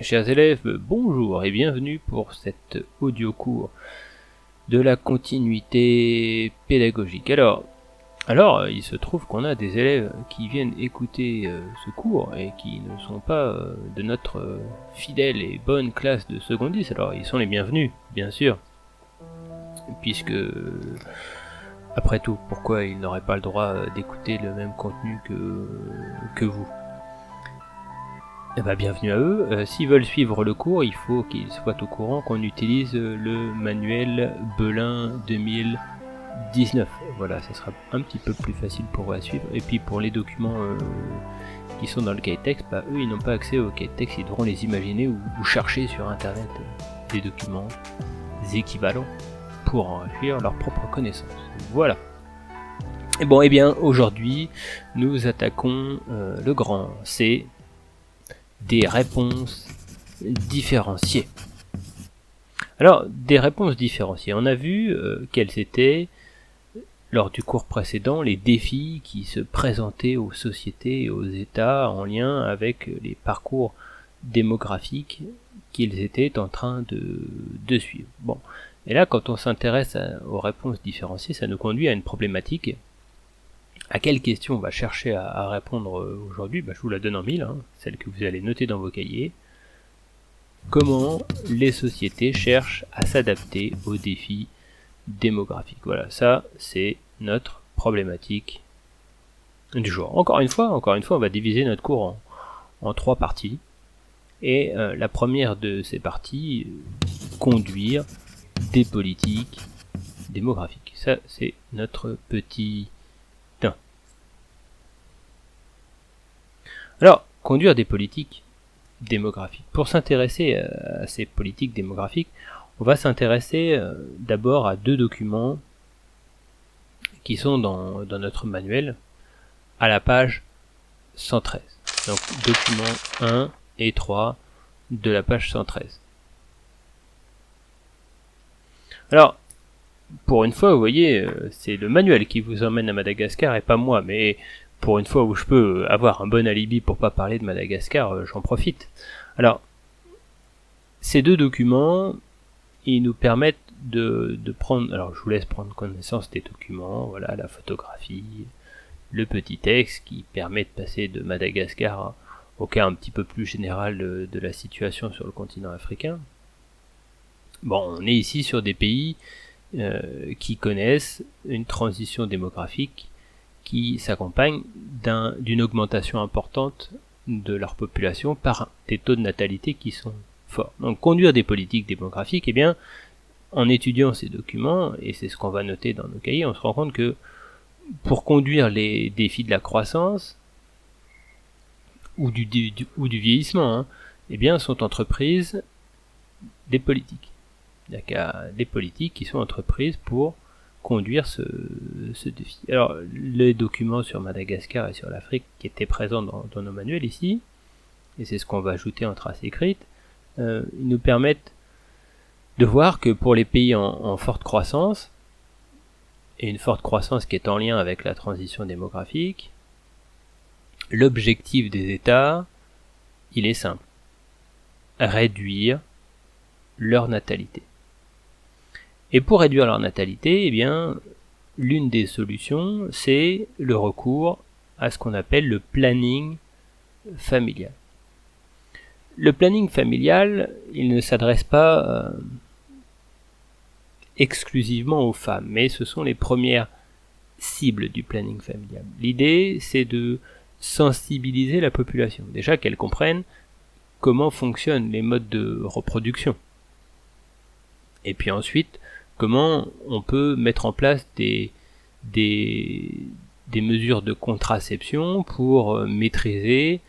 Chers élèves, bonjour et bienvenue pour cet audio cours de la continuité pédagogique. Alors, il se trouve qu'on a des élèves qui viennent écouter ce cours et qui ne sont pas de notre fidèle et bonne classe de seconde 10. Alors, ils sont les bienvenus, bien sûr, puisque, après tout, pourquoi ils n'auraient pas le droit d'écouter le même contenu que vous ? Eh ben, bienvenue à eux. S'ils veulent suivre le cours, il faut qu'ils soient au courant qu'on utilise le manuel Belin 2019. Voilà, ça sera un petit peu plus facile pour eux à suivre. Et puis pour les documents qui sont dans le cahier de texte, eux ils n'ont pas accès au cahier de texte, ils devront les imaginer ou chercher sur internet des documents équivalents pour enrichir leur propre connaissance. Voilà. Et bien aujourd'hui nous attaquons le grand C, des réponses différenciées. Alors, des réponses différenciées, on a vu quels étaient, lors du cours précédent, les défis qui se présentaient aux sociétés et aux États en lien avec les parcours démographiques qu'ils étaient en train de suivre. Bon, et là, quand on s'intéresse aux réponses différenciées, ça nous conduit à une problématique. À quelle question on va chercher à répondre aujourd'hui ? Je vous la donne en mille, celle que vous allez noter dans vos cahiers. Comment les sociétés cherchent à s'adapter aux défis démographiques ? Voilà, ça c'est notre problématique du jour. Encore une fois, on va diviser notre cours en 3 parties. Et la première de ces parties, conduire des politiques démographiques. Ça c'est notre petit... Alors, conduire des politiques démographiques. Pour s'intéresser à ces politiques démographiques, on va s'intéresser d'abord à 2 documents qui sont dans notre manuel, à la page 113. Donc, documents 1 et 3 de la page 113. Alors, pour une fois, vous voyez, c'est le manuel qui vous emmène à Madagascar et pas moi, mais... pour une fois où je peux avoir un bon alibi pour pas parler de Madagascar, j'en profite. Alors, ces 2 documents, ils nous permettent de prendre... Alors, je vous laisse prendre connaissance des documents, voilà, la photographie, le petit texte qui permet de passer de Madagascar au cas un petit peu plus général de la situation sur le continent africain. Bon, on est ici sur des pays qui connaissent une transition démographique qui s'accompagne d'une augmentation importante de leur population par des taux de natalité qui sont forts. Donc conduire des politiques démographiques, en étudiant ces documents, et c'est ce qu'on va noter dans nos cahiers, on se rend compte que pour conduire les défis de la croissance ou du vieillissement, sont entreprises des politiques. Il y a des politiques qui sont entreprises pour conduire ce défi. Alors, les documents sur Madagascar et sur l'Afrique qui étaient présents dans nos manuels ici, et c'est ce qu'on va ajouter en trace écrite, ils nous permettent de voir que pour les pays en forte croissance, et une forte croissance qui est en lien avec la transition démographique, l'objectif des États, il est simple. Réduire leur natalité. Et pour réduire leur natalité, l'une des solutions, c'est le recours à ce qu'on appelle le planning familial. Le planning familial, il ne s'adresse pas exclusivement aux femmes, mais ce sont les premières cibles du planning familial. L'idée, c'est de sensibiliser la population, déjà qu'elle comprenne comment fonctionnent les modes de reproduction. Et puis ensuite, comment on peut mettre en place des mesures de contraception pour maîtriser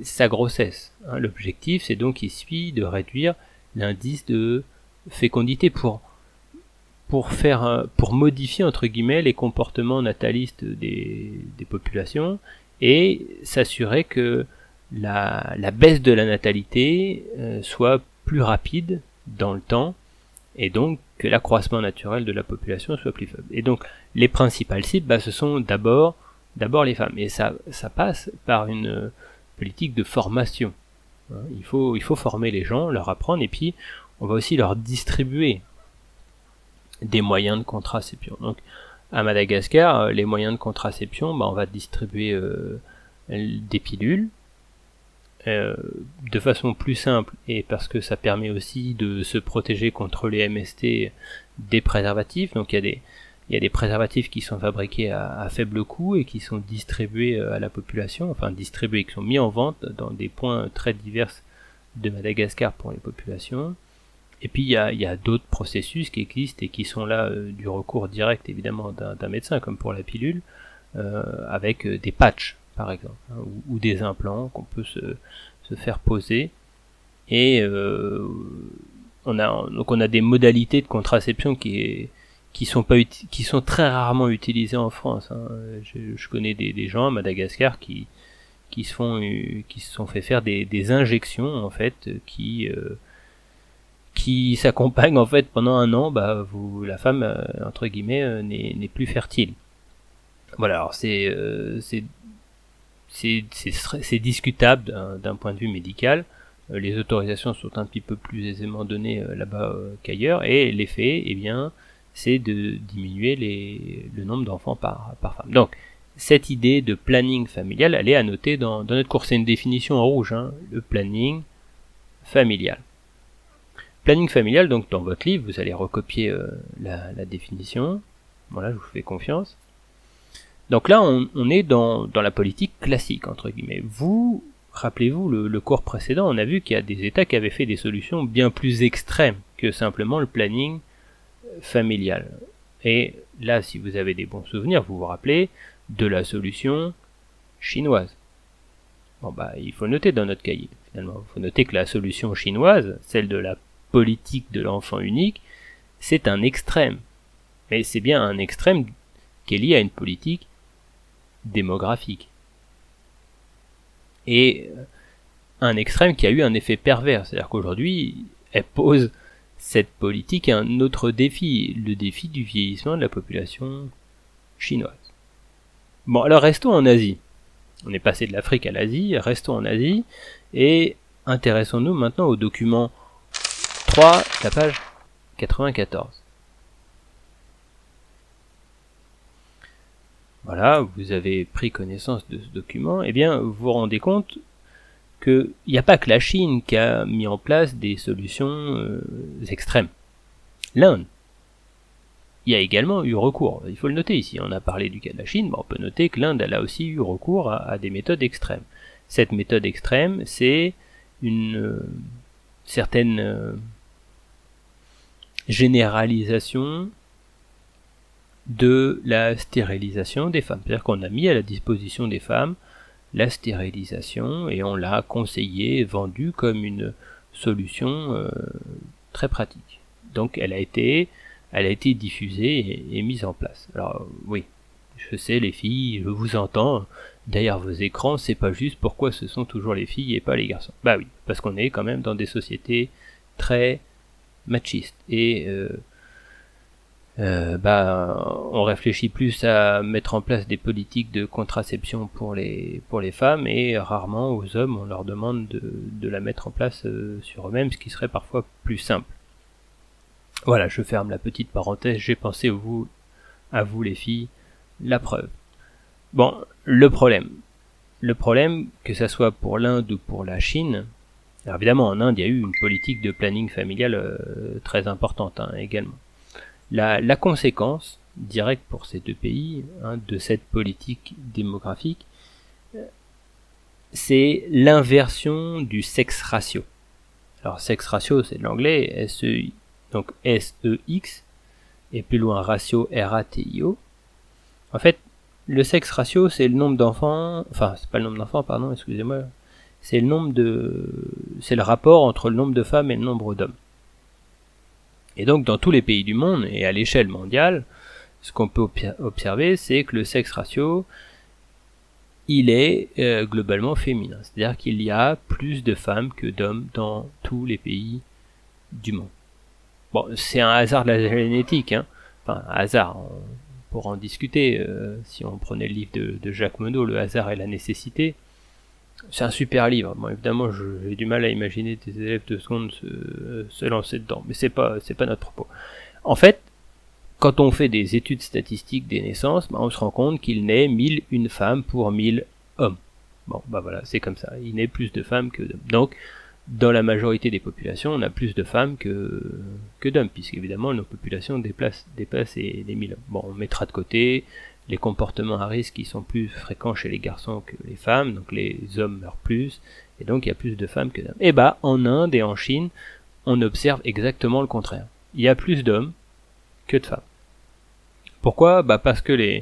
sa grossesse. L'objectif, c'est donc ici de réduire l'indice de fécondité pour modifier entre guillemets les comportements natalistes des populations et s'assurer que la baisse de la natalité soit plus rapide dans le temps et donc que l'accroissement naturel de la population soit plus faible. Et donc les principales cibles, ce sont d'abord les femmes. Et ça passe par une politique de formation Il faut former les gens, leur apprendre, et puis on va aussi leur distribuer des moyens de contraception. Donc à Madagascar, les moyens de contraception, on va distribuer des pilules de façon plus simple, et parce que ça permet aussi de se protéger contre les MST, des préservatifs. Donc il y a des préservatifs qui sont fabriqués à faible coût et qui sont distribués à la population, enfin distribués, qui sont mis en vente dans des points très divers de Madagascar pour les populations. Et puis il y a d'autres processus qui existent et qui sont là, du recours direct évidemment d'un médecin, comme pour la pilule, avec des patchs par exemple, ou des implants qu'on peut se faire poser. Et on a des modalités de contraception qui sont très rarement utilisées en France. Je connais des gens à Madagascar qui se sont fait faire des injections en fait qui s'accompagnent en fait pendant un an. La femme entre guillemets n'est plus fertile. Voilà, alors c'est discutable d'un point de vue médical. Les autorisations sont un petit peu plus aisément données là-bas qu'ailleurs, et l'effet, eh bien, c'est de diminuer le nombre d'enfants par femme. Donc, cette idée de planning familial, elle est à noter dans notre cours. C'est une définition en rouge, le planning familial. Planning familial, donc dans votre livre, vous allez recopier la définition. Voilà, je vous fais confiance. Donc là, on est dans la politique classique, entre guillemets. Rappelez-vous, le cours précédent, on a vu qu'il y a des États qui avaient fait des solutions bien plus extrêmes que simplement le planning familial. Et là, si vous avez des bons souvenirs, vous vous rappelez de la solution chinoise. Il faut noter dans notre cahier, finalement. Il faut noter que la solution chinoise, celle de la politique de l'enfant unique, c'est un extrême. Mais c'est bien un extrême qui est lié à une politique démographique. Et un extrême qui a eu un effet pervers, c'est-à-dire qu'aujourd'hui, elle pose cette politique à un autre défi, le défi du vieillissement de la population chinoise. Bon, alors restons en Asie. On est passé de l'Afrique à l'Asie, restons en Asie, et intéressons-nous maintenant au document 3, la page 94. Voilà, vous avez pris connaissance de ce document, eh bien, vous vous rendez compte qu'il n'y a pas que la Chine qui a mis en place des solutions extrêmes. L'Inde y a également eu recours. Il faut le noter ici. On a parlé du cas de la Chine, on peut noter que l'Inde elle a aussi eu recours à des méthodes extrêmes. Cette méthode extrême, c'est une certaine généralisation de la stérilisation des femmes. C'est-à-dire qu'on a mis à la disposition des femmes la stérilisation et on l'a conseillé, vendu comme une solution très pratique. Donc elle a été diffusée et mise en place. Alors oui, je sais les filles, je vous entends, derrière vos écrans, c'est pas juste pourquoi ce sont toujours les filles et pas les garçons. Bah oui, parce qu'on est quand même dans des sociétés très machistes et on réfléchit plus à mettre en place des politiques de contraception pour les femmes et rarement aux hommes on leur demande de la mettre en place sur eux-mêmes, ce qui serait parfois plus simple. Voilà, je ferme la petite parenthèse, j'ai pensé à vous les filles, la preuve. Bon, le problème, que ça soit pour l'Inde ou pour la Chine, alors évidemment en Inde il y a eu une politique de planning familial très importante également. La conséquence directe pour ces deux pays de cette politique démographique, c'est l'inversion du sex ratio. Alors sex ratio c'est de l'anglais, SEI, donc SEX, et plus loin ratio RATIO. En fait, le sex ratio c'est le nombre d'enfants, enfin c'est pas le nombre d'enfants, pardon, excusez-moi, c'est le rapport entre le nombre de femmes et le nombre d'hommes. Et donc dans tous les pays du monde et à l'échelle mondiale, ce qu'on peut observer, c'est que le sex ratio, il est globalement féminin. C'est-à-dire qu'il y a plus de femmes que d'hommes dans tous les pays du monde. Bon, c'est un hasard de la génétique, Enfin, un hasard, on pourra en discuter si on prenait le livre de Jacques Monod, Le hasard et la nécessité. C'est un super livre. Bon, évidemment, j'ai du mal à imaginer des élèves de seconde se lancer dedans, mais c'est pas notre propos. En fait, quand on fait des études statistiques des naissances, on se rend compte qu'il naît 1001 femmes pour 1000 hommes. Bon, voilà, c'est comme ça. Il naît plus de femmes que d'hommes. Donc, dans la majorité des populations, on a plus de femmes que d'hommes, puisqu'évidemment, nos populations dépassent les 1000 hommes. Bon, on mettra de côté les comportements à risque qui sont plus fréquents chez les garçons que les femmes, donc les hommes meurent plus, et donc il y a plus de femmes que d'hommes. Et en Inde et en Chine, on observe exactement le contraire. Il y a plus d'hommes que de femmes. Pourquoi ? Parce que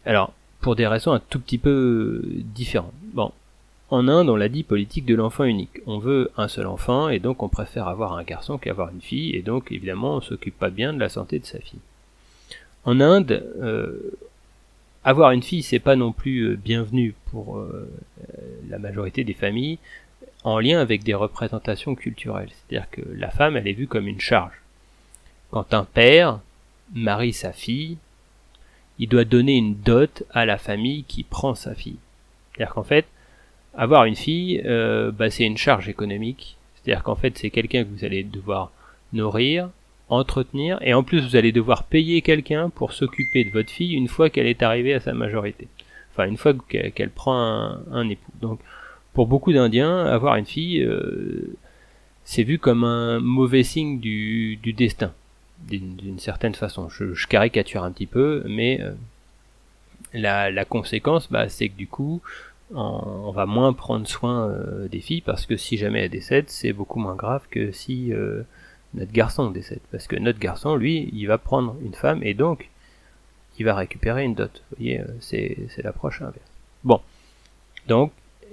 alors, pour des raisons un tout petit peu différentes. Bon, en Inde, on l'a dit, politique de l'enfant unique. On veut un seul enfant, et donc on préfère avoir un garçon qu'avoir une fille, et donc évidemment on s'occupe pas bien de la santé de sa fille. En Inde, avoir une fille, c'est pas non plus bienvenu pour la majorité des familles, en lien avec des représentations culturelles. C'est-à-dire que la femme, elle est vue comme une charge. Quand un père marie sa fille, il doit donner une dot à la famille qui prend sa fille. C'est-à-dire qu'en fait, avoir une fille, c'est une charge économique. C'est-à-dire qu'en fait, c'est quelqu'un que vous allez devoir nourrir, entretenir, et en plus vous allez devoir payer quelqu'un pour s'occuper de votre fille une fois qu'elle est arrivée à sa majorité. Enfin, une fois qu'elle prend un époux. Donc, pour beaucoup d'Indiens, avoir une fille, c'est vu comme un mauvais signe du destin, d'une certaine façon. Je caricature un petit peu, mais la conséquence, c'est que du coup, on va moins prendre soin des filles, parce que si jamais elles décèdent, c'est beaucoup moins grave que si notre garçon décède. Parce que notre garçon, lui, il va prendre une femme, et donc, il va récupérer une dot. Vous voyez, c'est l'approche inverse. Bon, donc,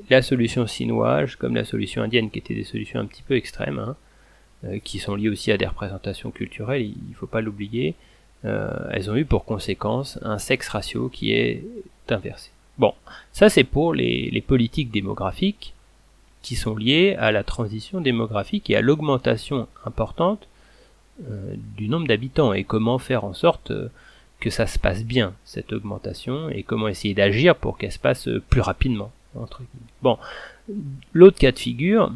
la solution chinoise, comme la solution indienne, qui étaient des solutions un petit peu extrêmes, qui sont liées aussi à des représentations culturelles, il ne faut pas l'oublier, elles ont eu pour conséquence un sexe ratio qui est inversé. Bon, ça c'est pour les politiques démographiques qui sont liées à la transition démographique et à l'augmentation importante du nombre d'habitants, et comment faire en sorte que ça se passe bien, cette augmentation, et comment essayer d'agir pour qu'elle se passe plus rapidement, entre guillemets. Bon, l'autre cas de figure,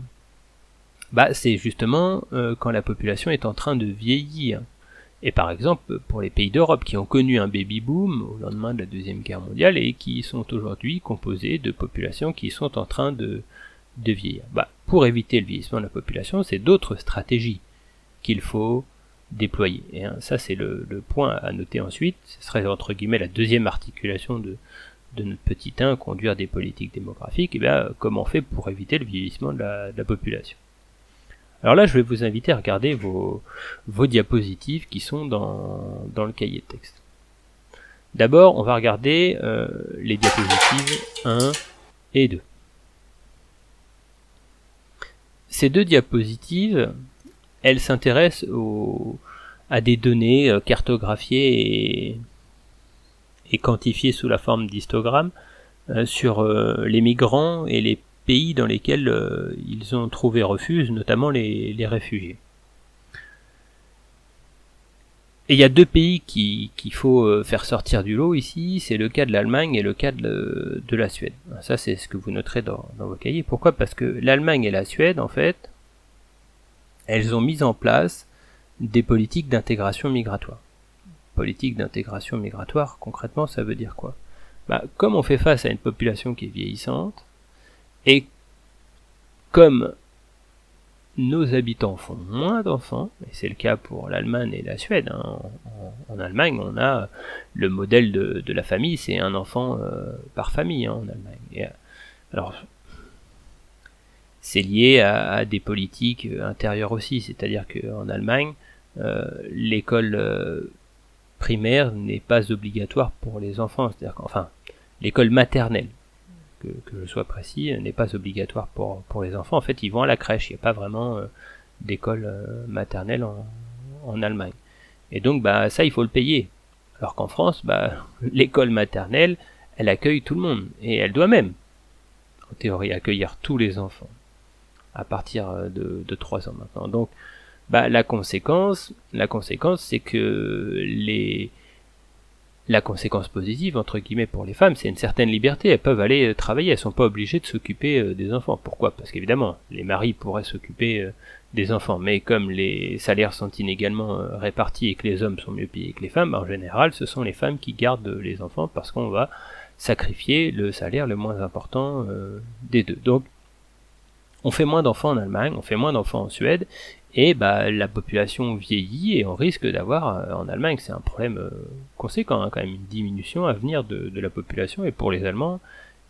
c'est justement quand la population est en train de vieillir. Et par exemple, pour les pays d'Europe qui ont connu un baby-boom au lendemain de la Deuxième Guerre mondiale et qui sont aujourd'hui composés de populations qui sont en train de vieillir. Pour éviter le vieillissement de la population, c'est d'autres stratégies qu'il faut déployer. Et ça, c'est le point à noter ensuite. Ce serait entre guillemets la deuxième articulation de notre petit 1, conduire des politiques démographiques. Et comment on fait pour éviter le vieillissement de la population. Alors là, je vais vous inviter à regarder vos diapositives qui sont dans le cahier de texte. D'abord, on va regarder les diapositives 1 et 2. Ces deux diapositives, elles s'intéressent à des données cartographiées et quantifiées sous la forme d'histogrammes sur les migrants et les pays dans lesquels ils ont trouvé refuge, notamment les réfugiés. Et il y a deux pays qu'il faut faire sortir du lot ici, c'est le cas de l'Allemagne et le cas de la Suède. Ça, c'est ce que vous noterez dans vos cahiers. Pourquoi ? Parce que l'Allemagne et la Suède, en fait, elles ont mis en place des politiques d'intégration migratoire. Politique d'intégration migratoire, concrètement, ça veut dire quoi ? Comme on fait face à une population qui est vieillissante, et comme nos habitants font moins d'enfants, et c'est le cas pour l'Allemagne et la Suède, en Allemagne on a le modèle de la famille, c'est un enfant par famille en Allemagne. Et, alors c'est lié à des politiques intérieures aussi, c'est-à-dire qu'en Allemagne, l'école primaire n'est pas obligatoire pour les enfants, c'est-à-dire l'école maternelle, que je sois précis, n'est pas obligatoire pour les enfants. En fait, ils vont à la crèche, il n'y a pas vraiment d'école maternelle en Allemagne. Et donc, ça, il faut le payer. Alors qu'en France, l'école maternelle, elle accueille tout le monde, et elle doit même, en théorie, accueillir tous les enfants, à partir de 3 ans maintenant. Donc, la conséquence, c'est que La conséquence positive, entre guillemets, pour les femmes, c'est une certaine liberté. Elles peuvent aller travailler, elles sont pas obligées de s'occuper des enfants. Pourquoi? Parce qu'évidemment, les maris pourraient s'occuper des enfants, mais comme les salaires sont inégalement répartis et que les hommes sont mieux payés que les femmes, en général, ce sont les femmes qui gardent les enfants parce qu'on va sacrifier le salaire le moins important des deux. Donc, on fait moins d'enfants en Allemagne, on fait moins d'enfants en Suède, et la population vieillit et on risque d'avoir en Allemagne, c'est un problème conséquent, quand même, une diminution à venir de la population, et pour les Allemands,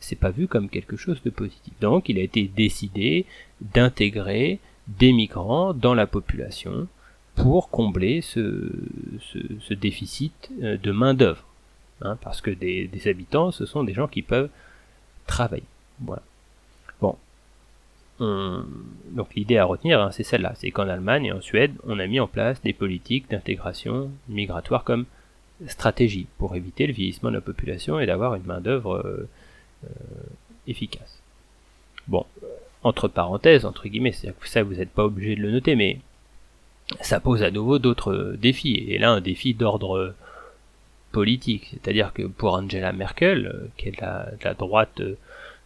c'est pas vu comme quelque chose de positif. Donc il a été décidé d'intégrer des migrants dans la population pour combler ce déficit de main d'œuvre, parce que des habitants, ce sont des gens qui peuvent travailler. Voilà. Bon. Donc l'idée à retenir, c'est celle-là, c'est qu'en Allemagne et en Suède, on a mis en place des politiques d'intégration migratoire comme stratégie pour éviter le vieillissement de la population et d'avoir une main-d'œuvre efficace. Bon, entre parenthèses, entre guillemets, c'est-à-dire que ça vous n'êtes pas obligé de le noter, mais ça pose à nouveau d'autres défis, et là un défi d'ordre politique, c'est-à-dire que pour Angela Merkel, qui est de la droite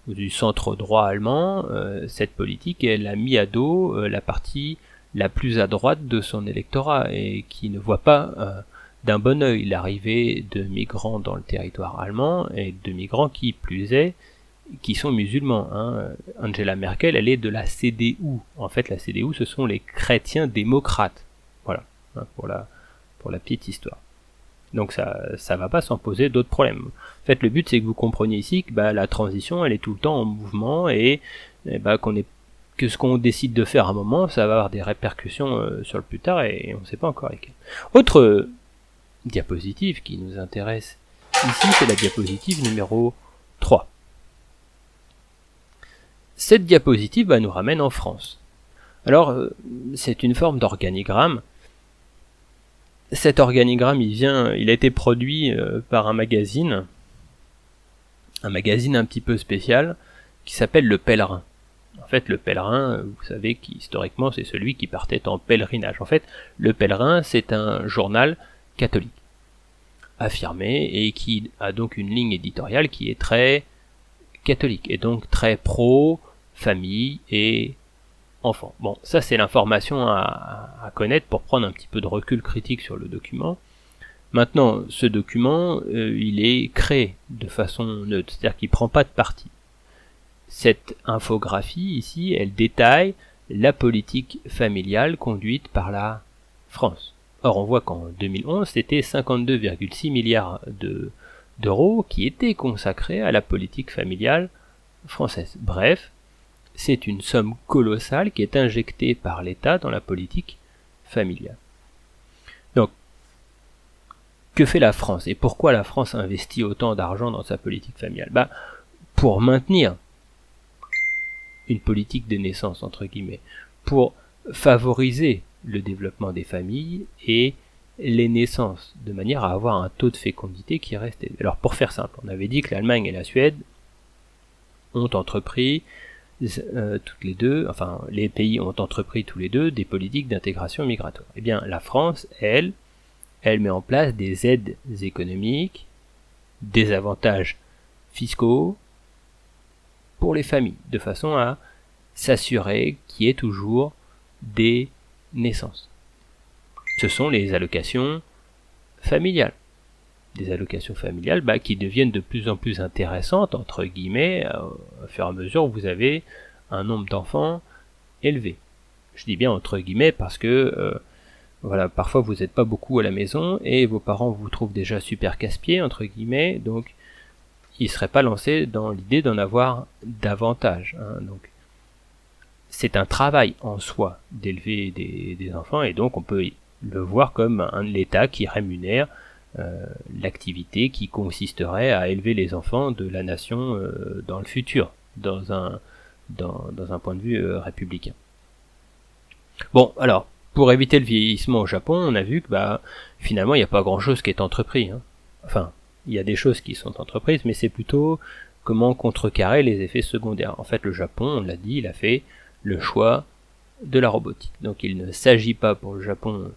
du centre droit allemand, cette politique, elle a mis à dos la partie la plus à droite de son électorat et qui ne voit pas d'un bon œil l'arrivée de migrants dans le territoire allemand et de migrants qui plus est, qui sont musulmans. Angela Merkel, elle est de la CDU. En fait, la CDU, ce sont les chrétiens démocrates. Voilà, pour la petite histoire. Donc ça va pas sans poser d'autres problèmes. En fait, le but, c'est que vous compreniez ici que la transition, elle est tout le temps en mouvement et que ce qu'on décide de faire à un moment, ça va avoir des répercussions sur le plus tard et on ne sait pas encore lesquelles. Autre diapositive qui nous intéresse ici, c'est la diapositive numéro 3. Cette diapositive nous ramène en France. Alors, c'est une forme d'organigramme. Cet organigramme, il a été produit par un magazine un petit peu spécial, qui s'appelle Le Pèlerin. En fait, Le Pèlerin, vous savez qu'historiquement, c'est celui qui partait en pèlerinage. En fait, Le Pèlerin, c'est un journal catholique, affirmé, et qui a donc une ligne éditoriale qui est très catholique, et donc très pro-famille et enfants. Bon, ça c'est l'information à connaître pour prendre un petit peu de recul critique sur le document. Maintenant, ce document, il est créé de façon neutre, c'est-à-dire qu'il ne prend pas de parti. Cette infographie ici, elle détaille la politique familiale conduite par la France. Or, on voit qu'en 2011, c'était 52,6 milliards d'euros qui étaient consacrés à la politique familiale française. Bref, c'est une somme colossale qui est injectée par l'État dans la politique familiale. Donc, que fait la France et pourquoi la France investit autant d'argent dans sa politique familiale? Pour maintenir une politique de naissance, entre guillemets, pour favoriser le développement des familles et les naissances, de manière à avoir un taux de fécondité qui reste élevé. Alors, pour faire simple, on avait dit que l'Allemagne et la Suède ont entrepris toutes les deux, enfin les pays ont entrepris tous les deux des politiques d'intégration migratoire. Eh bien la France, elle met en place des aides économiques, des avantages fiscaux pour les familles, de façon à s'assurer qu'il y ait toujours des naissances. Ce sont les allocations familiales. Des allocations familiales qui deviennent de plus en plus intéressantes, entre guillemets, au fur et à mesure où vous avez un nombre d'enfants élevé. Je dis bien entre guillemets parce que parfois vous n'êtes pas beaucoup à la maison et vos parents vous trouvent déjà super casse-pieds, entre guillemets, donc ils ne seraient pas lancés dans l'idée d'en avoir davantage. Donc c'est un travail en soi d'élever des enfants et donc on peut le voir comme l'État qui rémunère l'activité qui consisterait à élever les enfants de la nation dans le futur, dans un point de vue républicain. Bon, alors, pour éviter le vieillissement au Japon, on a vu que finalement il n'y a pas grand-chose qui est entrepris. Enfin, il y a des choses qui sont entreprises, mais c'est plutôt comment contrecarrer les effets secondaires. En fait, le Japon, on l'a dit, il a fait le choix de la robotique. Donc il ne s'agit pas pour le Japon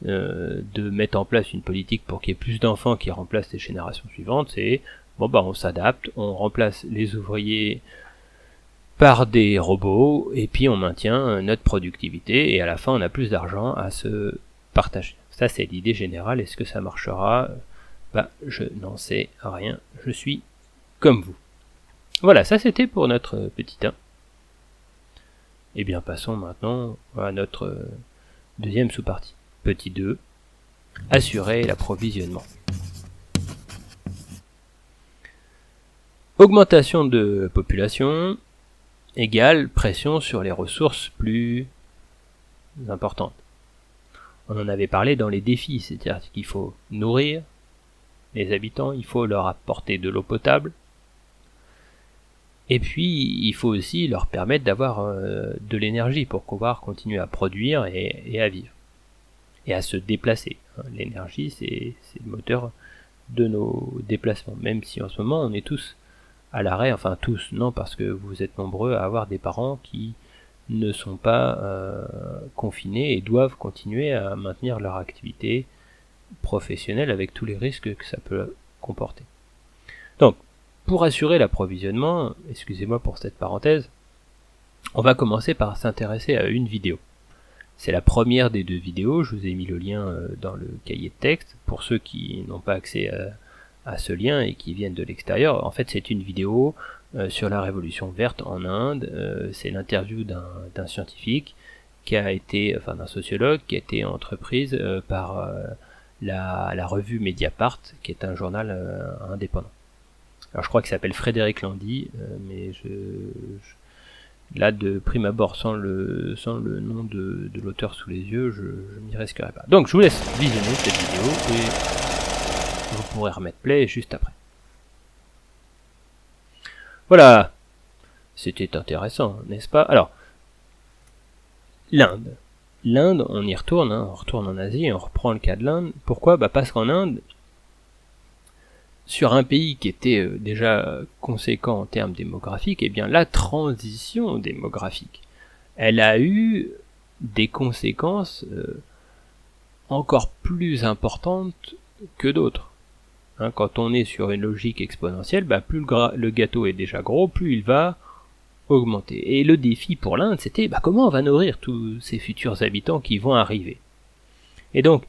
de mettre en place une politique pour qu'il y ait plus d'enfants qui remplacent les générations suivantes, c'est bon bah on s'adapte, on remplace les ouvriers par des robots, et puis on maintient notre productivité, et à la fin on a plus d'argent à se partager. Ça c'est l'idée générale. Est-ce que ça marchera? Bah je n'en sais rien, je suis comme vous. Voilà, ça c'était pour notre petit 1. Et bien passons maintenant à notre deuxième sous-partie. Petit 2, assurer l'approvisionnement. Augmentation de population égale pression sur les ressources plus importantes. On en avait parlé dans les défis, c'est-à-dire qu'il faut nourrir les habitants, il faut leur apporter de l'eau potable, et puis il faut aussi leur permettre d'avoir de l'énergie pour pouvoir continuer à produire et à vivre, et à se déplacer. L'énergie, c'est le moteur de nos déplacements, même si en ce moment on est tous à l'arrêt, enfin tous, non, parce que vous êtes nombreux à avoir des parents qui ne sont pas confinés et doivent continuer à maintenir leur activité professionnelle avec tous les risques que ça peut comporter. Donc, pour assurer l'approvisionnement, excusez-moi pour cette parenthèse, on va commencer par s'intéresser à une vidéo. C'est la première des 2 vidéos, je vous ai mis le lien dans le cahier de texte, pour ceux qui n'ont pas accès à ce lien et qui viennent de l'extérieur. En fait, c'est une vidéo sur la révolution verte en Inde. C'est l'interview d'un scientifique qui a été, enfin d'un sociologue, qui a été entreprise par la revue Mediapart, qui est un journal indépendant. Alors je crois qu'il s'appelle Frédéric Landy, mais là de prime abord, sans le nom de l'auteur sous les yeux, je m'y risquerai pas. Donc je vous laisse visionner cette vidéo et vous pourrez remettre play juste après. Voilà, c'était intéressant, n'est-ce pas? Alors, l'Inde. L'Inde, on y retourne, on retourne en Asie et on reprend le cas de l'Inde. Pourquoi? Parce qu'en Inde, sur un pays qui était déjà conséquent en termes démographiques, eh bien la transition démographique, elle a eu des conséquences encore plus importantes que d'autres. Quand on est sur une logique exponentielle, plus le gâteau est déjà gros, plus il va augmenter. Et le défi pour l'Inde, c'était comment on va nourrir tous ces futurs habitants qui vont arriver. Et donc,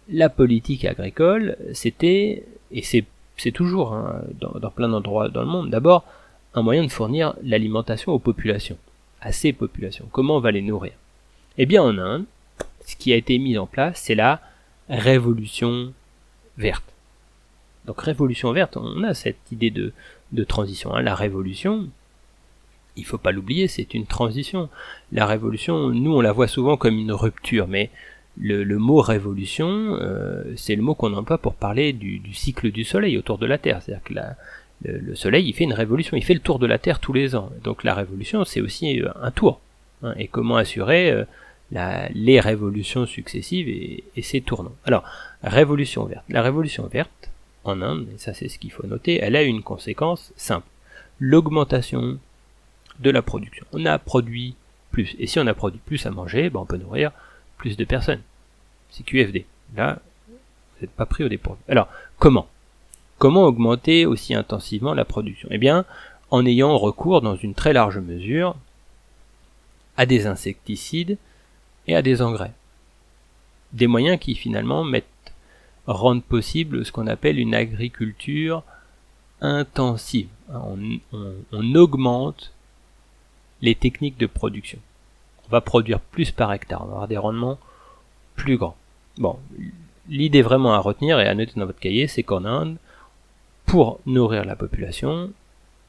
la politique agricole, c'était, et c'est toujours dans plein d'endroits dans le monde, d'abord un moyen de fournir l'alimentation aux populations, à ces populations. Comment on va les nourrir? Eh bien en Inde, ce qui a été mis en place, c'est la révolution verte. Donc révolution verte, on a cette idée de transition. La révolution, il faut pas l'oublier, c'est une transition. La révolution, nous on la voit souvent comme une rupture, mais le mot révolution, c'est le mot qu'on emploie pour parler du cycle du soleil autour de la Terre. C'est-à-dire que le soleil, il fait une révolution, il fait le tour de la Terre tous les ans. Donc la révolution, c'est aussi un tour. Et comment assurer les révolutions successives et ces tournants. Alors, révolution verte. La révolution verte, en Inde, et ça c'est ce qu'il faut noter, elle a une conséquence simple. L'augmentation de la production. On a produit plus. Et si on a produit plus à manger, on peut nourrir plus de personnes. C'est QFD. Là, vous n'êtes pas pris au dépourvu. Alors, comment augmenter aussi intensivement la production? Eh bien, en ayant recours dans une très large mesure à des insecticides et à des engrais. Des moyens qui finalement rendent possible ce qu'on appelle une agriculture intensive. On augmente les techniques de production. On va produire plus par hectare, on va avoir des rendements plus grands. Bon, l'idée vraiment à retenir et à noter dans votre cahier, c'est qu'en Inde, pour nourrir la population,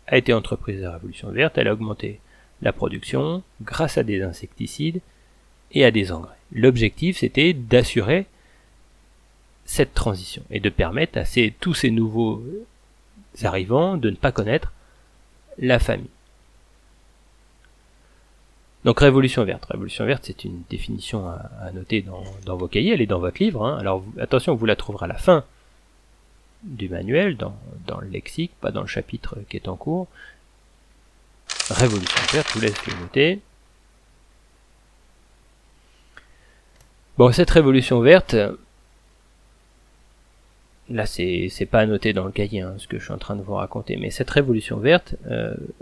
a été entreprise la révolution verte, elle a augmenté la production grâce à des insecticides et à des engrais. L'objectif, c'était d'assurer cette transition et de permettre à tous ces nouveaux arrivants de ne pas connaître la famine. Donc révolution verte. Révolution verte, c'est une définition à noter dans vos cahiers, elle est dans votre livre. Alors attention, vous la trouverez à la fin du manuel, dans le lexique, pas dans le chapitre qui est en cours. Révolution verte, je vous laisse le noter. Bon, cette révolution verte, là c'est pas noté dans le cahier, hein, ce que je suis en train de vous raconter, mais cette révolution verte,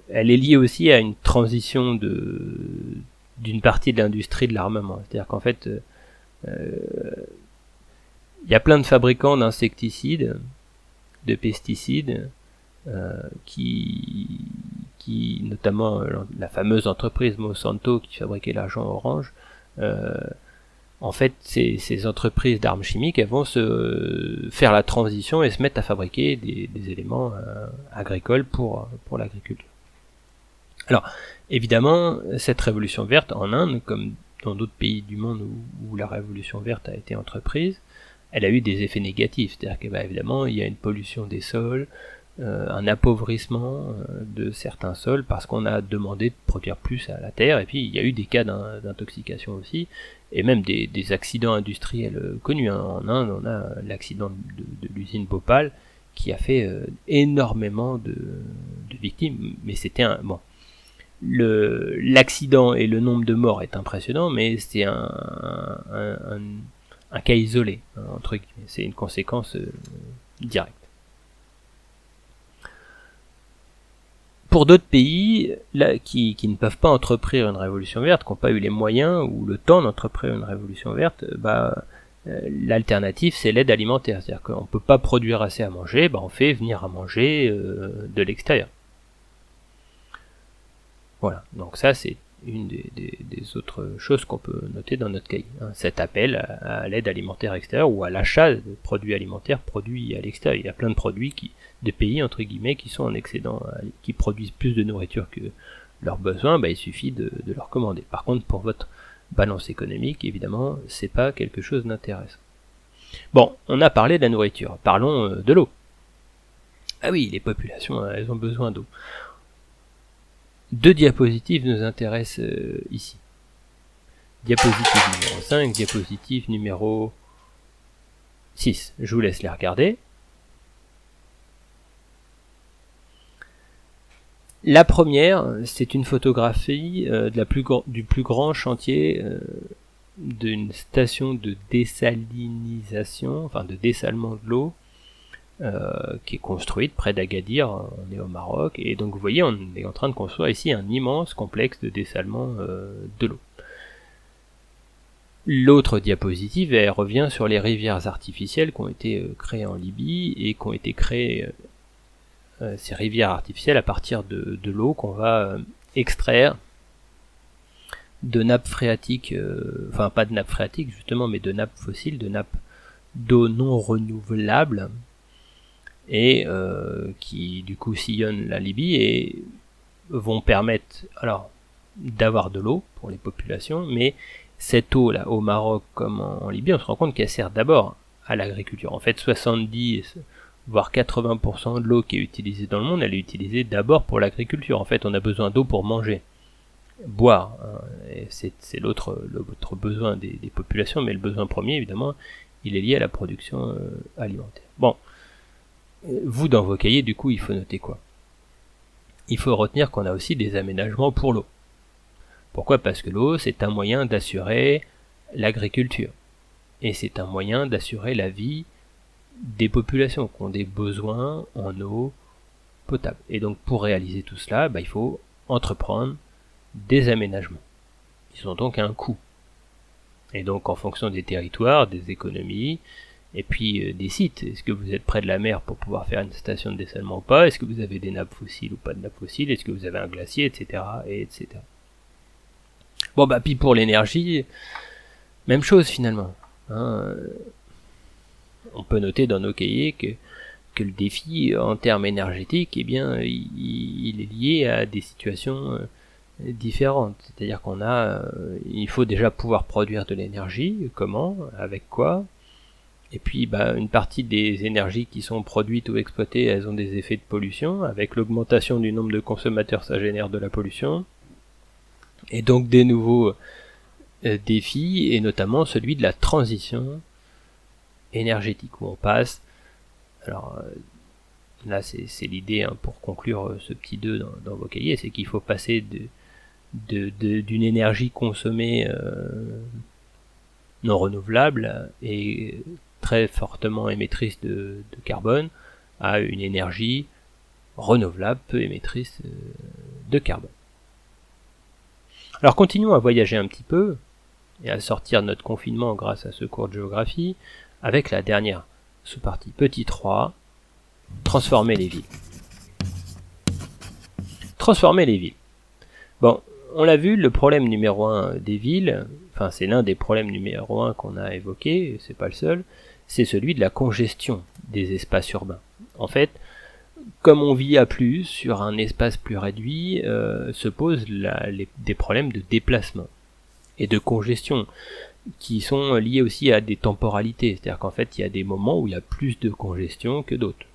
elle est liée aussi à une transition d'une partie de l'industrie de l'armement. C'est-à-dire qu'en fait, il y a plein de fabricants d'insecticides, de pesticides, qui notamment la fameuse entreprise Monsanto qui fabriquait l'agent orange, en fait ces entreprises d'armes chimiques, elles vont se faire la transition et se mettre à fabriquer des éléments agricoles pour l'agriculture. Alors évidemment, cette révolution verte en Inde, comme dans d'autres pays du monde où la révolution verte a été entreprise, elle a eu des effets négatifs. C'est-à-dire que évidemment il y a une pollution des sols, un appauvrissement de certains sols parce qu'on a demandé de produire plus à la terre, et puis il y a eu des cas d'intoxication aussi, et même des accidents industriels connus. En Inde, on a l'accident de l'usine Bhopal qui a fait énormément de victimes, mais c'était l'accident et le nombre de morts est impressionnant, mais c'est un cas isolé, hein, entre guillemets. C'est une conséquence directe. Pour d'autres pays là, qui ne peuvent pas entreprendre une révolution verte, qui n'ont pas eu les moyens ou le temps d'entreprendre une révolution verte, l'alternative c'est l'aide alimentaire. C'est-à-dire qu'on ne peut pas produire assez à manger, on fait venir à manger de l'extérieur. Voilà, donc ça c'est une des autres choses qu'on peut noter dans notre cahier, hein, cet appel à l'aide alimentaire extérieure ou à l'achat de produits alimentaires produits à l'extérieur. Il y a plein de produits de pays entre guillemets qui sont en excédent, qui produisent plus de nourriture que leurs besoins, il suffit de leur commander. Par contre, pour votre balance économique, évidemment, c'est pas quelque chose d'intéressant. Bon, on a parlé de la nourriture, parlons de l'eau. Ah oui, les populations, elles ont besoin d'eau. 2 diapositives nous intéressent ici. Diapositive numéro 5, diapositive numéro 6. Je vous laisse les regarder. La première, c'est une photographie du plus grand chantier d'une station de désalinisation, enfin de dessalement de l'eau, qui est construite près d'Agadir, on est au Maroc, et donc vous voyez, on est en train de construire ici un immense complexe de dessalement de l'eau. L'autre diapositive, elle revient sur les rivières artificielles qui ont été créées en Libye et qui ont été créées, ces rivières artificielles, à partir de l'eau qu'on va extraire de nappes phréatiques, enfin pas de nappes phréatiques justement, mais de nappes fossiles, de nappes d'eau non renouvelables, et qui du coup sillonnent la Libye et vont permettre alors d'avoir de l'eau pour les populations, mais cette eau là au Maroc comme en Libye, on se rend compte qu'elle sert d'abord à l'agriculture. En fait 70 voire 80% de l'eau qui est utilisée dans le monde, elle est utilisée d'abord pour l'agriculture. En fait on a besoin d'eau pour manger, boire, hein, et c'est l'autre besoin des populations, mais le besoin premier évidemment il est lié à la production alimentaire. Bon, vous dans vos cahiers du coup il faut noter quoi? Il faut retenir qu'on a aussi des aménagements pour l'eau. Pourquoi? Parce que l'eau c'est un moyen d'assurer l'agriculture et c'est un moyen d'assurer la vie des populations qui ont des besoins en eau potable. Et donc pour réaliser tout cela, il faut entreprendre des aménagements. Ils ont donc un coût. Et donc en fonction des territoires, des économies, et puis des sites. Est-ce que vous êtes près de la mer pour pouvoir faire une station de dessalement ou pas? Est-ce que vous avez des nappes fossiles ou pas de nappes fossiles? Est-ce que vous avez un glacier, etc. etc. Bon puis pour l'énergie, même chose finalement. Hein. On peut noter dans nos cahiers que le défi en termes énergétiques, il est lié à des situations différentes. C'est-à-dire il faut déjà pouvoir produire de l'énergie. Comment? Avec quoi? Et puis une partie des énergies qui sont produites ou exploitées, elles ont des effets de pollution. Avec l'augmentation du nombre de consommateurs, ça génère de la pollution. Et donc des nouveaux défis, et notamment celui de la transition énergétique, où on passe, alors là c'est l'idée pour conclure ce petit 2 dans vos cahiers, c'est qu'il faut passer d'une énergie consommée non renouvelable et très fortement émettrice de carbone à une énergie renouvelable peu émettrice de carbone. Alors continuons à voyager un petit peu et à sortir de notre confinement grâce à ce cours de géographie avec la dernière sous-partie petit 3, transformer les villes. Transformer les villes. Bon, on l'a vu, le problème numéro 1 des villes, enfin c'est l'un des problèmes numéro 1 qu'on a évoqué, c'est pas le seul, c'est celui de la congestion des espaces urbains. En fait, comme on vit à plus sur un espace plus réduit, se posent des problèmes de déplacement et de congestion qui sont liés aussi à des temporalités, c'est-à-dire qu'en fait il y a des moments où il y a plus de congestion que d'autres.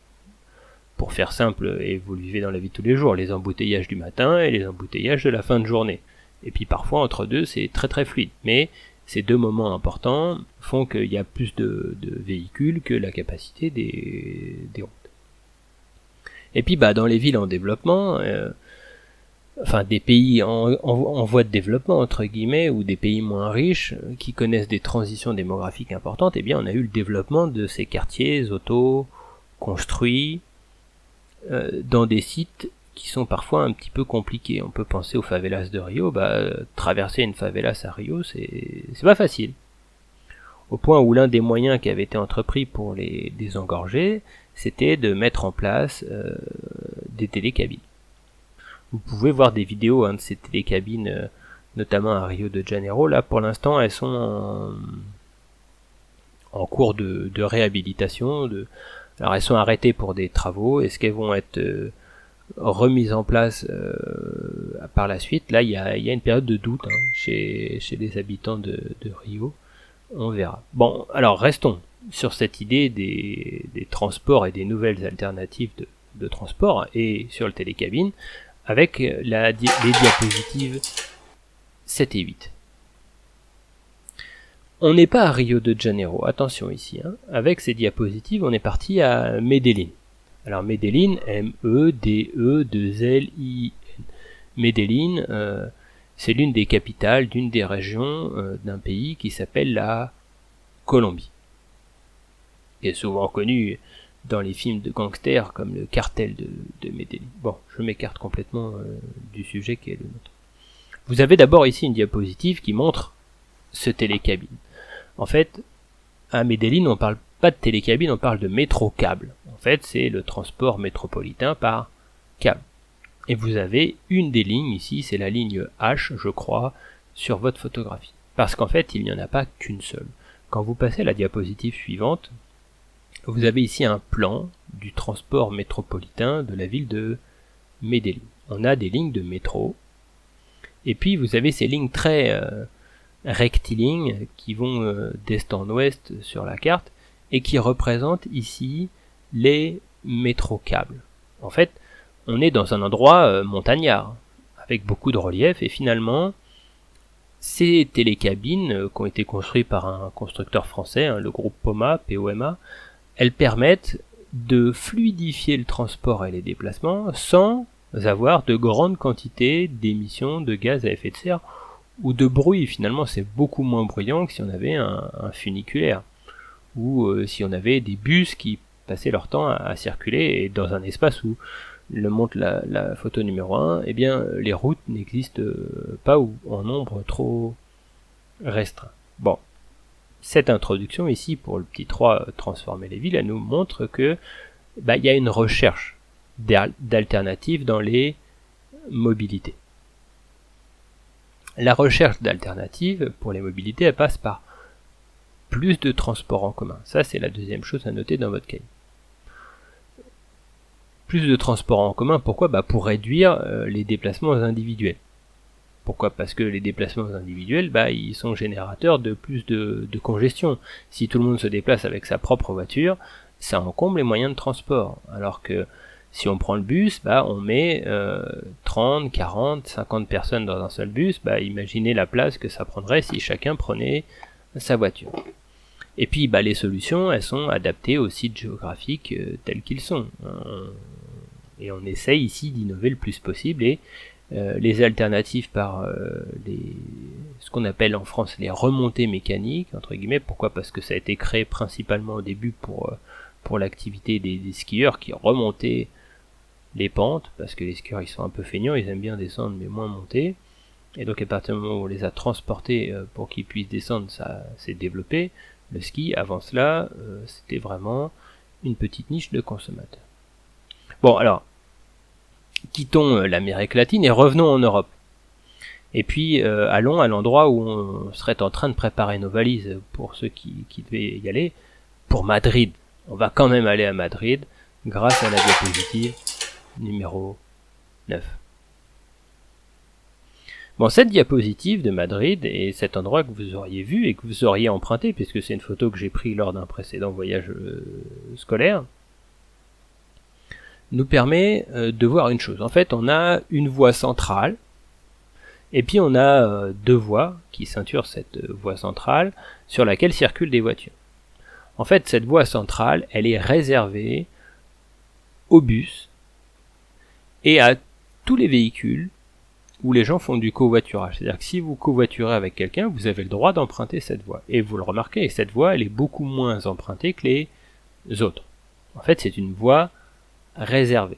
Pour faire simple, et vous le vivez dans la vie de tous les jours, les embouteillages du matin et les embouteillages de la fin de journée. Et puis parfois entre deux c'est très très fluide, mais ces deux moments importants font qu'il y a plus de véhicules que la capacité des routes. Et puis dans les villes en développement, enfin des pays en voie de développement entre guillemets, ou des pays moins riches qui connaissent des transitions démographiques importantes, eh bien on a eu le développement de ces quartiers auto-construits dans des sites qui sont parfois un petit peu compliqués. On peut penser aux favelas de Rio, traverser une favelas à Rio, c'est pas facile. Au point où l'un des moyens qui avait été entrepris pour les désengorger, c'était de mettre en place des télécabines. Vous pouvez voir des vidéos de ces télécabines, notamment à Rio de Janeiro. Là, pour l'instant, elles sont en cours de réhabilitation. Alors, elles sont arrêtées pour des travaux. Est-ce qu'elles vont être remises en place par la suite? Là, il y a une période de doute chez les habitants de Rio. On verra. Bon, alors restons sur cette idée des transports et des nouvelles alternatives de transport et sur le télécabine avec les diapositives 7 et 8. On n'est pas à Rio de Janeiro, attention ici. Avec ces diapositives, on est parti à Medellín. Alors Medellín, M-E-D-E-2-L-I-N. Medellín, c'est l'une des capitales d'une des régions d'un pays qui s'appelle la Colombie, qui est souvent connu dans les films de gangsters comme le cartel de Medellín. Bon, je m'écarte complètement du sujet qui est le nôtre. Vous avez d'abord ici une diapositive qui montre ce télécabine. En fait, à Medellín, on parle pas de télécabine, on parle de métro-câble. En fait, c'est le transport métropolitain par câble. Et vous avez une des lignes ici, c'est la ligne H, je crois, sur votre photographie. Parce qu'en fait, il n'y en a pas qu'une seule. Quand vous passez à la diapositive suivante, vous avez ici un plan du transport métropolitain de la ville de Medellín. On a des lignes de métro, et puis vous avez ces lignes très rectilignes qui vont d'est en ouest sur la carte, et qui représentent ici les métro-câbles. En fait, on est dans un endroit montagnard, avec beaucoup de relief, et finalement, ces télécabines qui ont été construites par un constructeur français, le groupe POMA, P-O-M-A, elles permettent de fluidifier le transport et les déplacements sans avoir de grandes quantités d'émissions de gaz à effet de serre ou de bruit. Finalement, c'est beaucoup moins bruyant que si on avait un funiculaire, ou si on avait des bus qui passaient leur temps à circuler, et dans un espace où le montre la photo numéro 1, eh bien les routes n'existent pas ou en nombre trop restreint. Bon, cette introduction ici pour le petit 3 transformer les villes, elle nous montre que il y a une recherche d'alternatives dans les mobilités. La recherche d'alternatives pour les mobilités, elle passe par plus de transports en commun. Ça, c'est la deuxième chose à noter dans votre cahier. Plus de transports en commun, pourquoi? Pour réduire les déplacements individuels. Pourquoi? Parce que les déplacements individuels, ils sont générateurs de plus de congestion. Si tout le monde se déplace avec sa propre voiture, ça encombre les moyens de transport. Alors que si on prend le bus, on met 30, 40, 50 personnes dans un seul bus, imaginez la place que ça prendrait si chacun prenait sa voiture. Et puis les solutions, elles sont adaptées aux sites géographiques tels qu'ils sont. Et on essaye ici d'innover le plus possible, et les alternatives par les ce qu'on appelle en France les remontées mécaniques, entre guillemets. Pourquoi? Parce que ça a été créé principalement au début pour l'activité des skieurs qui remontaient les pentes, parce que les skieurs ils sont un peu feignants, ils aiment bien descendre mais moins monter. Et donc à partir du moment où on les a transportés pour qu'ils puissent descendre, ça s'est développé. Le ski, avant cela, c'était vraiment une petite niche de consommateurs. Bon, alors, quittons l'Amérique latine et revenons en Europe. Et puis, allons à l'endroit où on serait en train de préparer nos valises pour ceux qui devaient y aller, pour Madrid. On va quand même aller à Madrid, grâce à la diapositive numéro 9. Bon, cette diapositive de Madrid est cet endroit que vous auriez vu et que vous auriez emprunté, puisque c'est une photo que j'ai prise lors d'un précédent voyage scolaire, nous permet de voir une chose. En fait, on a une voie centrale, et puis on a deux voies qui ceinturent cette voie centrale sur laquelle circulent des voitures. En fait, cette voie centrale, elle est réservée aux bus et à tous les véhicules où les gens font du covoiturage. C'est-à-dire que si vous covoiturez avec quelqu'un, vous avez le droit d'emprunter cette voie. Et vous le remarquez, cette voie, elle est beaucoup moins empruntée que les autres. En fait, c'est une voie réservée.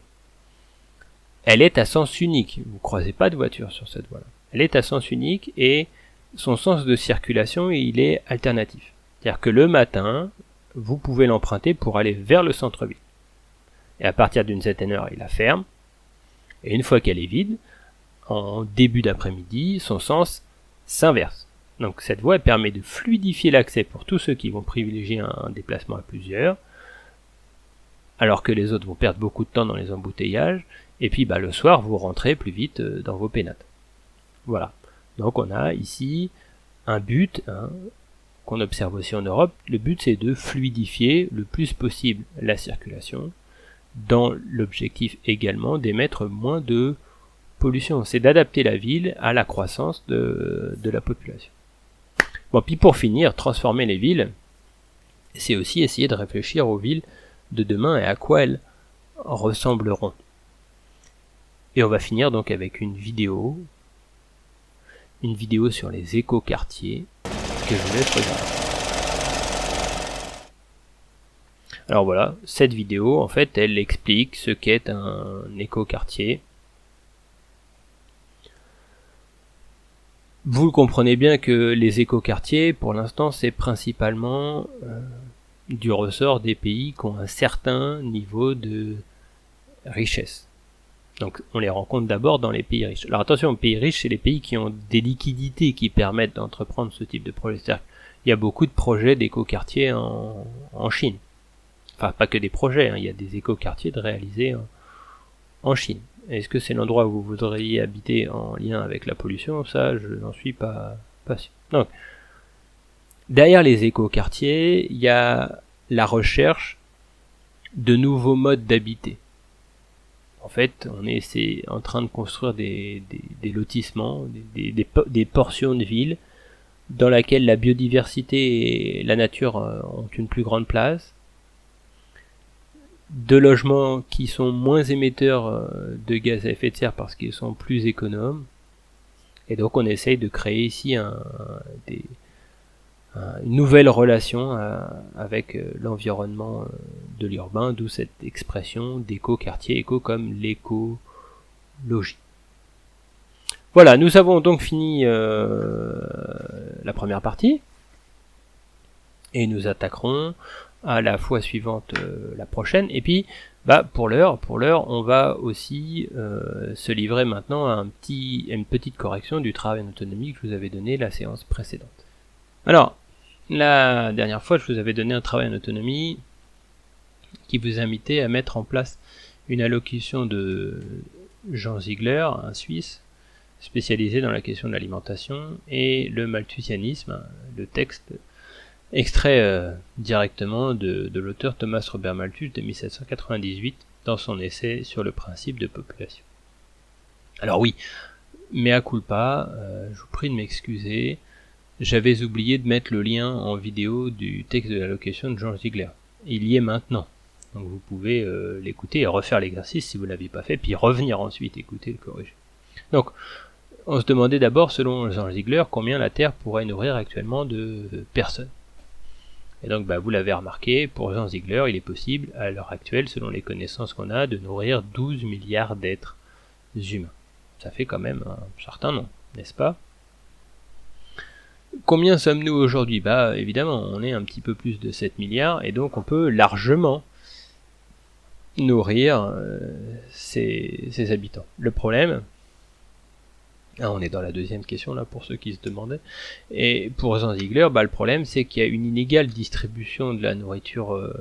Elle est à sens unique. Vous ne croisez pas de voiture sur cette voie-là. Elle est à sens unique et son sens de circulation, il est alternatif. C'est-à-dire que le matin, vous pouvez l'emprunter pour aller vers le centre-ville. Et à partir d'une certaine heure, il la ferme. Et une fois qu'elle est vide, en début d'après-midi, son sens s'inverse. Donc cette voie permet de fluidifier l'accès pour tous ceux qui vont privilégier un déplacement à plusieurs, alors que les autres vont perdre beaucoup de temps dans les embouteillages, et puis le soir vous rentrez plus vite dans vos pénates. Voilà. Donc on a ici un but qu'on observe aussi en Europe. Le but c'est de fluidifier le plus possible la circulation, dans l'objectif également d'émettre moins de pollution, c'est d'adapter la ville à la croissance de la population. Bon, puis pour finir, transformer les villes, c'est aussi essayer de réfléchir aux villes de demain et à quoi elles ressembleront. Et on va finir donc avec une vidéo sur les écoquartiers que je vous laisse regarder. Alors voilà, cette vidéo, en fait, elle explique ce qu'est un écoquartier. Vous comprenez bien que les écoquartiers, pour l'instant, c'est principalement du ressort des pays qui ont un certain niveau de richesse. Donc on les rencontre d'abord dans les pays riches. Alors attention, les pays riches, c'est les pays qui ont des liquidités qui permettent d'entreprendre ce type de projet. C'est-à-dire qu'il y a beaucoup de projets d'écoquartiers en Chine. Enfin, pas que des projets, il y a des écoquartiers réalisés en Chine. Est-ce que c'est l'endroit où vous voudriez habiter en lien avec la pollution? Ça, je n'en suis pas sûr. Donc, derrière les écoquartiers, il y a la recherche de nouveaux modes d'habiter. En fait, on est en train de construire des lotissements, des portions de villes dans lesquelles la biodiversité et la nature ont une plus grande place, de logements qui sont moins émetteurs de gaz à effet de serre parce qu'ils sont plus économes, et donc on essaye de créer ici une nouvelle relation avec l'environnement de l'urbain, d'où cette expression d'éco-quartier, éco comme l'écologie. Voilà, nous avons donc fini la première partie, et nous attaquerons à la fois suivante la prochaine, et puis pour l'heure on va aussi se livrer maintenant à une petite correction du travail en autonomie que je vous avais donné la séance précédente. Alors, la dernière fois je vous avais donné un travail en autonomie qui vous invitait à mettre en place une allocution de Jean Ziegler, un Suisse spécialisé dans la question de l'alimentation et le malthusianisme, le texte extrait directement de l'auteur Thomas Robert Malthus de 1798 dans son essai sur le principe de population. Alors oui, mea culpa, je vous prie de m'excuser, j'avais oublié de mettre le lien en vidéo du texte de l'allocation de Jean Ziegler. Il y est maintenant, donc vous pouvez l'écouter et refaire l'exercice si vous ne l'avez pas fait, puis revenir ensuite écouter le corrigé. Donc, On se demandait d'abord, selon Jean Ziegler, combien la Terre pourrait nourrir actuellement de personnes. Et donc, vous l'avez remarqué, pour Jean Ziegler, il est possible, à l'heure actuelle, selon les connaissances qu'on a, de nourrir 12 milliards d'êtres humains. Ça fait quand même un certain nombre, n'est-ce pas ? Combien sommes-nous aujourd'hui ? Évidemment, on est un petit peu plus de 7 milliards, et donc on peut largement nourrir ses habitants. Le problème, on est dans la deuxième question là pour ceux qui se demandaient, et pour Jean Ziegler, le problème c'est qu'il y a une inégale distribution de la nourriture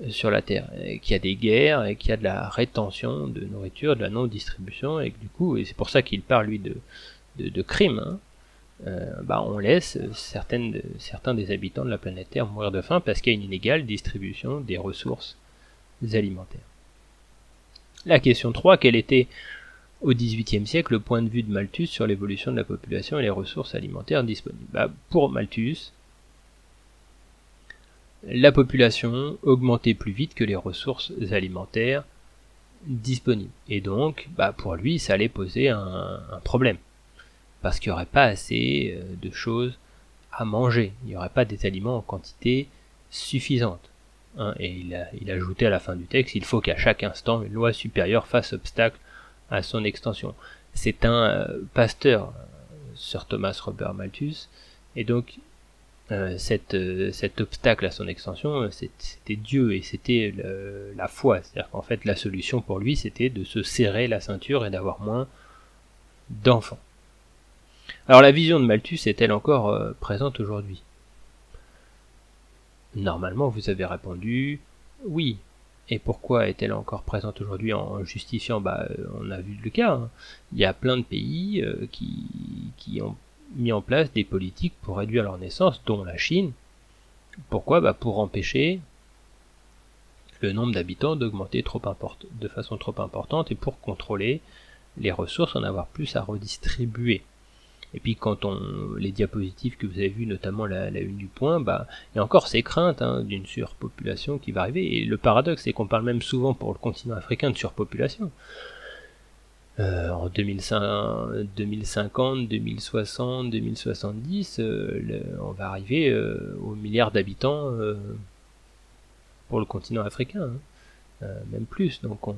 sur la Terre, et qu'il y a des guerres, et qu'il y a de la rétention de nourriture, de la non-distribution, et que du coup, et c'est pour ça qu'il parle lui de crime, on laisse certains des habitants de la planète Terre mourir de faim parce qu'il y a une inégale distribution des ressources alimentaires. La question 3, quel était au XVIIIe siècle le point de vue de Malthus sur l'évolution de la population et les ressources alimentaires disponibles ? Pour Malthus, la population augmentait plus vite que les ressources alimentaires disponibles. Et donc, pour lui, ça allait poser un problème. Parce qu'il n'y aurait pas assez de choses à manger. Il n'y aurait pas des aliments en quantité suffisante. Et il ajoutait à la fin du texte, il faut qu'à chaque instant, une loi supérieure fasse obstacle à son extension. C'est un pasteur, Sir Thomas Robert Malthus, et donc cet obstacle à son extension, c'était Dieu, et c'était la foi. C'est-à-dire qu'en fait, la solution pour lui, c'était de se serrer la ceinture et d'avoir moins d'enfants. Alors la vision de Malthus est-elle encore présente aujourd'hui ? Normalement, vous avez répondu oui. Et pourquoi est-elle encore présente aujourd'hui en justifiant ? On a vu le cas. Il y a plein de pays qui ont mis en place des politiques pour réduire leur naissance, dont la Chine. Pourquoi ? Pour empêcher le nombre d'habitants d'augmenter de façon trop importante et pour contrôler les ressources, en avoir plus à redistribuer. Et puis les diapositives que vous avez vues, notamment la une du Point, il y a encore ces craintes d'une surpopulation qui va arriver. Et le paradoxe, c'est qu'on parle même souvent pour le continent africain de surpopulation. En 2050, 2060, 2070, on va arriver au milliard d'habitants pour le continent africain, même plus. Donc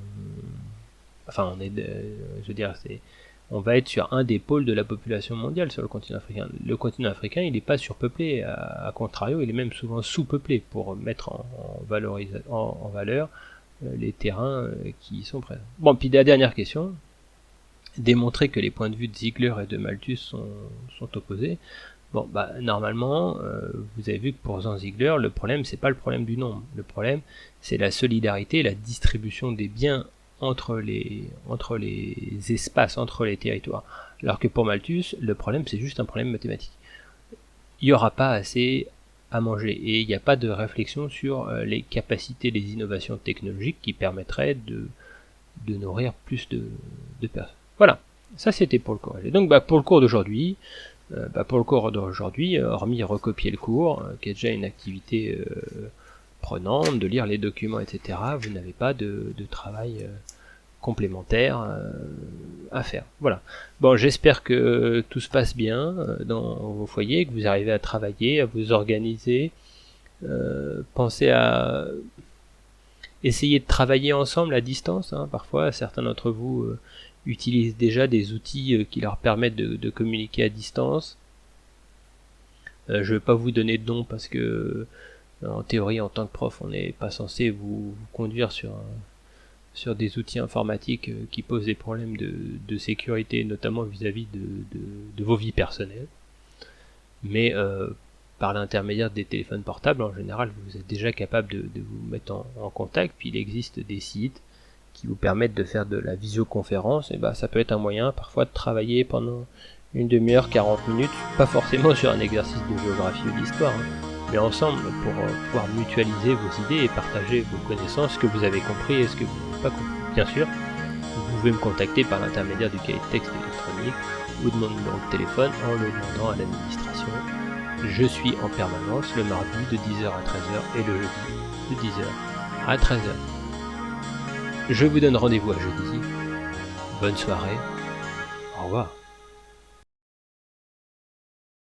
on va être sur un des pôles de la population mondiale sur le continent africain. Le continent africain, il n'est pas surpeuplé, à contrario, il est même souvent sous-peuplé pour mettre en valeur les terrains qui y sont présents. Bon, puis la dernière question, démontrer que les points de vue de Ziegler et de Malthus sont opposés. Normalement, vous avez vu que pour Jean Ziegler, le problème, c'est pas le problème du nombre. Le problème, c'est la solidarité, la distribution des biens entre les espaces, entre les territoires. Alors que pour Malthus, le problème c'est juste un problème mathématique. Il n'y aura pas assez à manger et il n'y a pas de réflexion sur les capacités, les innovations technologiques qui permettraient de nourrir plus de personnes. Voilà, ça c'était pour le cours. Et donc pour le cours d'aujourd'hui, hormis recopier le cours, qui est déjà une activité prenante, de lire les documents, etc., vous n'avez pas de travail complémentaire à faire. Voilà. Bon, j'espère que tout se passe bien dans vos foyers, que vous arrivez à travailler, à vous organiser. Pensez à essayer de travailler ensemble à distance. Parfois, certains d'entre vous utilisent déjà des outils qui leur permettent de communiquer à distance. Je ne vais pas vous donner de nom parce que en théorie, en tant que prof, on n'est pas censé vous conduire sur des outils informatiques qui posent des problèmes de sécurité, notamment vis-à-vis de vos vies personnelles. Mais par l'intermédiaire des téléphones portables, en général, vous êtes déjà capable de vous mettre en contact. Puis il existe des sites qui vous permettent de faire de la visioconférence. Et ça peut être un moyen parfois de travailler pendant une demi-heure, 40 minutes, pas forcément sur un exercice de géographie ou d'histoire, mais ensemble pour pouvoir mutualiser vos idées et partager vos connaissances, ce que vous avez compris et ce que vous n'avez pas compris. Bien sûr, vous pouvez me contacter par l'intermédiaire du cahier de texte électronique ou de mon numéro de téléphone en le demandant à l'administration. Je suis en permanence le mardi de 10h à 13h et le jeudi de 10h à 13h. Je vous donne rendez-vous à jeudi. Bonne soirée. Au revoir.